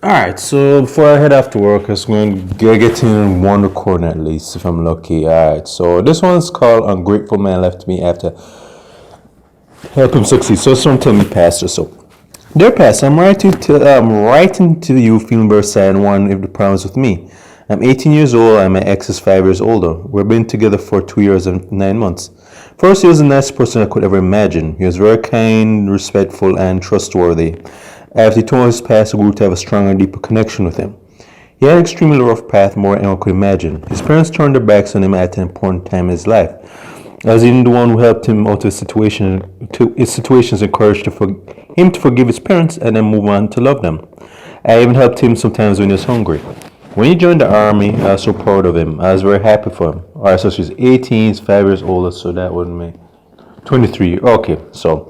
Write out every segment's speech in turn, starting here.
All right, so before I head off to work, I was going to get in one recording at least if I'm lucky. All right, so this one's called Ungrateful Man Left Me After Help Him Succeed. So someone tell me, Pastor. So, dear Pastor, I'm writing to you feeling very sad and wondering if the problem is with me. I'm 18 years old and my ex is 5 years older. We've been together for 2 years and 9 months. First, he was the nicest person I could ever imagine. He was very kind, respectful, and trustworthy. After he told his past, I grew to have a stronger and deeper connection with him. He had an extremely rough path, more than anyone could imagine. His parents turned their backs on him at an important time in his life. I was even the one who helped him out of his situations, encouraged him to forgive his parents and then move on to love them. I even helped him sometimes when he was hungry. When he joined the army, I was so proud of him. I was very happy for him. Alright, so she's 18, he's 5 years older, so that would make 23. Okay, so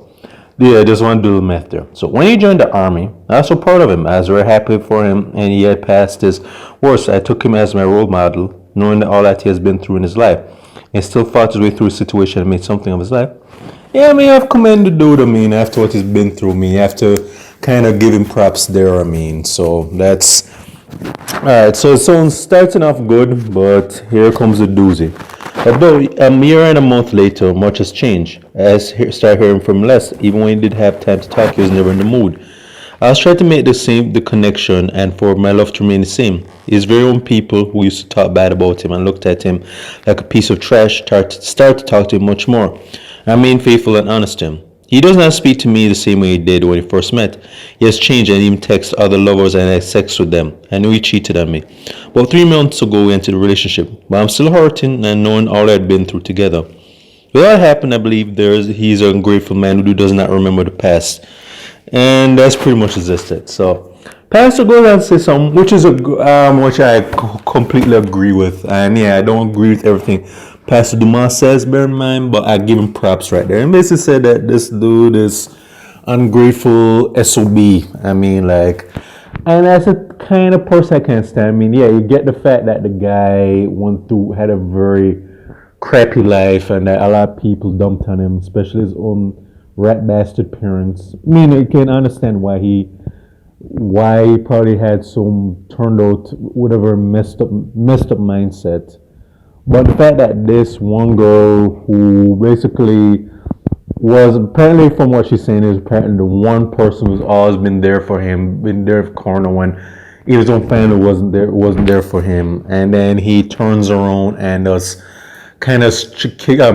yeah, I just want to do the math there. So when he joined the army, I was so proud of him. I was very happy for him, and he had passed his worst. I took him as my role model, knowing all that he has been through in his life. He still fought his way through a situation and made something of his life. Yeah, I mean, I've commended the dude, I mean, after what he's been through, I have to kind of give him props there, I mean. So that's... Alright, so it's starting off good, but here comes the doozy. Although a year and a month later, much has changed. I started hearing from him less. Even when he did have time to talk, he was never in the mood. I was trying to make the connection and for my love to remain the same. His very own people who used to talk bad about him and looked at him like a piece of trash started to talk to him much more. I remained faithful and honest to him. He does not speak to me the same way he did when he first met. He has changed and even texts other lovers and has sex with them. I knew he cheated on me. About 3 months ago we entered a relationship, but I'm still hurting and knowing all I had been through together. With that happened, I believe he's an ungrateful man who does not remember the past. And that's pretty much just it. So Pastor goes on to say something which I completely agree with. And yeah, I don't agree with everything Pastor Dumas says, bear in mind, but I give him props right there. And basically said that this dude is ungrateful SOB. I mean, like, and that's a kind of person I can't stand. I mean, yeah, you get the fact that the guy had a very crappy life and that a lot of people dumped on him, especially his own rat bastard parents. I mean, you can understand why he probably had some turned out whatever messed up mindset. But the fact that this one girl who basically was apparently, from what she's saying, is apparently the one person who's always been there for him, been there for corner when his own family wasn't there for him, and then he turns around and does kind of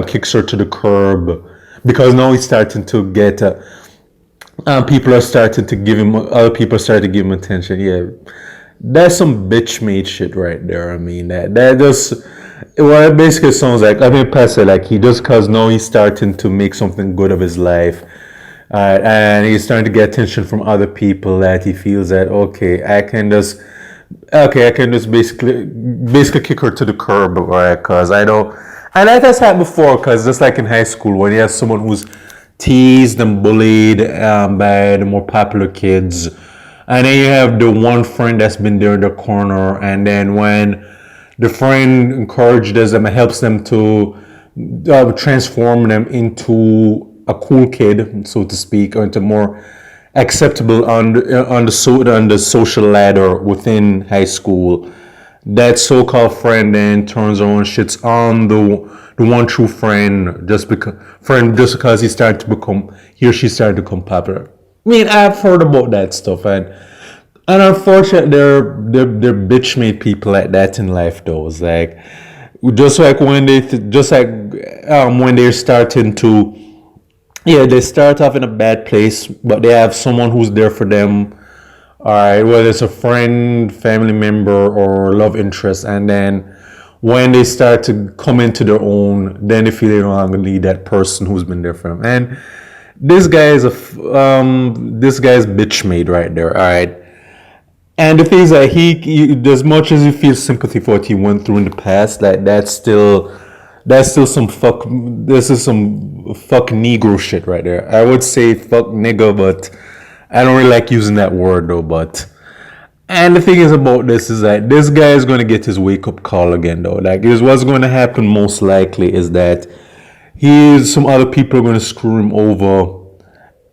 kicks her to the curb because now he's starting to get people are starting to give him other people started to give him attention. Yeah, that's some bitch made shit right there. I mean that just. Well, it basically sounds like, I mean, Pastor, like he just cause now he's starting to make something good of his life, and he's starting to get attention from other people that he feels that I can just basically kick her to the curb, right? Cause I know, and that has happened before. Cause just like in high school, when you have someone who's teased and bullied by the more popular kids, and then you have the one friend that's been there in the corner, and then when the friend encourages them and helps them to transform them into a cool kid, so to speak, or into more acceptable on the social ladder within high school. That so-called friend then turns around and shits on the one true friend just because he or she started to become popular. I mean, I've heard about that stuff, and unfortunately, they're bitch made people like that in life. Though, it's like when they're starting to, yeah, they start off in a bad place, but they have someone who's there for them. All right, whether it's a friend, family member, or love interest, and then when they start to come into their own, then they feel they no longer need that person who's been there for them. And this guy is this guy's bitch made right there. All right. And the thing is that he, as much as you feel sympathy for what he went through in the past, like that's still some this is some fuck Negro shit right there. I would say fuck nigga, but I don't really like using that word though, and the thing is about this is that this guy is going to get his wake up call again though. Like, what's going to happen most likely is that some other people are going to screw him over,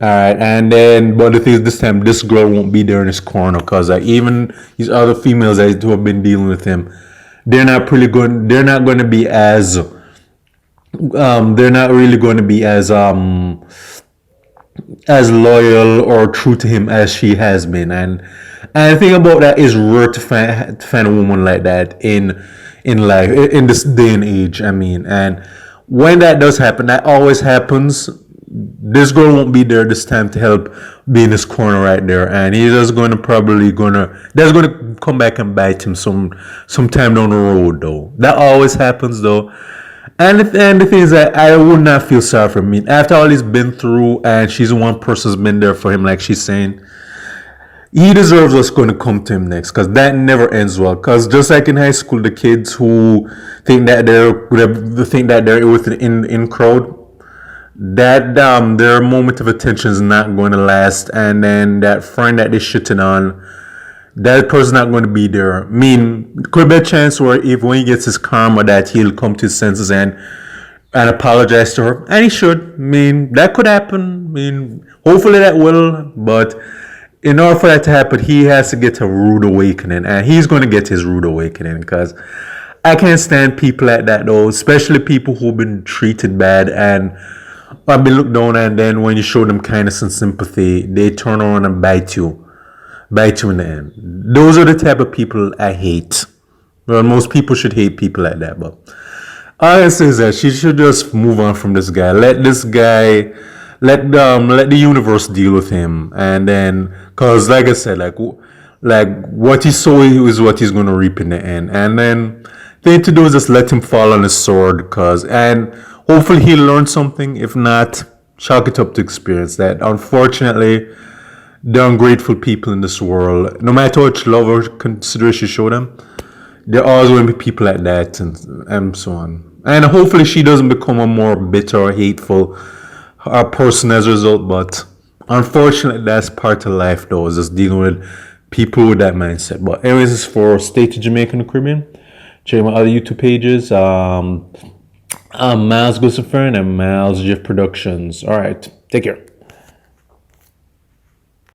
All right, and then, but the thing is, this time this girl won't be there in his corner because even these other females that who have been dealing with him, they're not really going. They're not going to be as. They're not really going to be as loyal or true to him as she has been, and the thing about that is rare to find a woman like that in life in this day and age. I mean, and when that does happen, that always happens. This girl won't be there this time to help be in his corner right there, and he's just going to probably gonna that's going to come back and bite him sometime down the road though. That always happens though. And the thing is that I would not feel sorry for me after all he's been through, and she's the one person's been there for him, like she's saying. He deserves what's going to come to him next, because that never ends well. Because just like in high school, the kids who think that they're with an in crowd, that their moment of attention is not going to last, and then that friend that they shitting on, that person's not going to be there. I mean, could be a chance where if when he gets his karma, that he'll come to his senses and apologize to her, and he should. I mean, that could happen. I mean, hopefully that will, but in order for that to happen, he has to get a rude awakening, and he's going to get his rude awakening, because I can't stand people like that though, especially people who've been treated bad and have been looked down, and then when you show them kindness and sympathy, they turn around and bite you in the end. Those are the type of people I hate. Well, most people should hate people like that, but all I say is that she should just move on from this guy. Let this guy, let the universe deal with him, and then, cause like I said, like what he sow is what he's gonna reap in the end, and then the thing to do is just let him fall on his sword, cause and hopefully he'll learn something. If not, chalk it up to experience that. Unfortunately, the ungrateful people in this world, no matter how much love or consideration you show them, there are always going to be people like that, and so on. And hopefully she doesn't become a more bitter or hateful person as a result. But unfortunately, that's part of life, though, is just dealing with people with that mindset. But anyways, this is for State to Jamaica and the Caribbean. Check my other YouTube pages. Miles Gussifern and Miles Jeff Productions. All right, take care.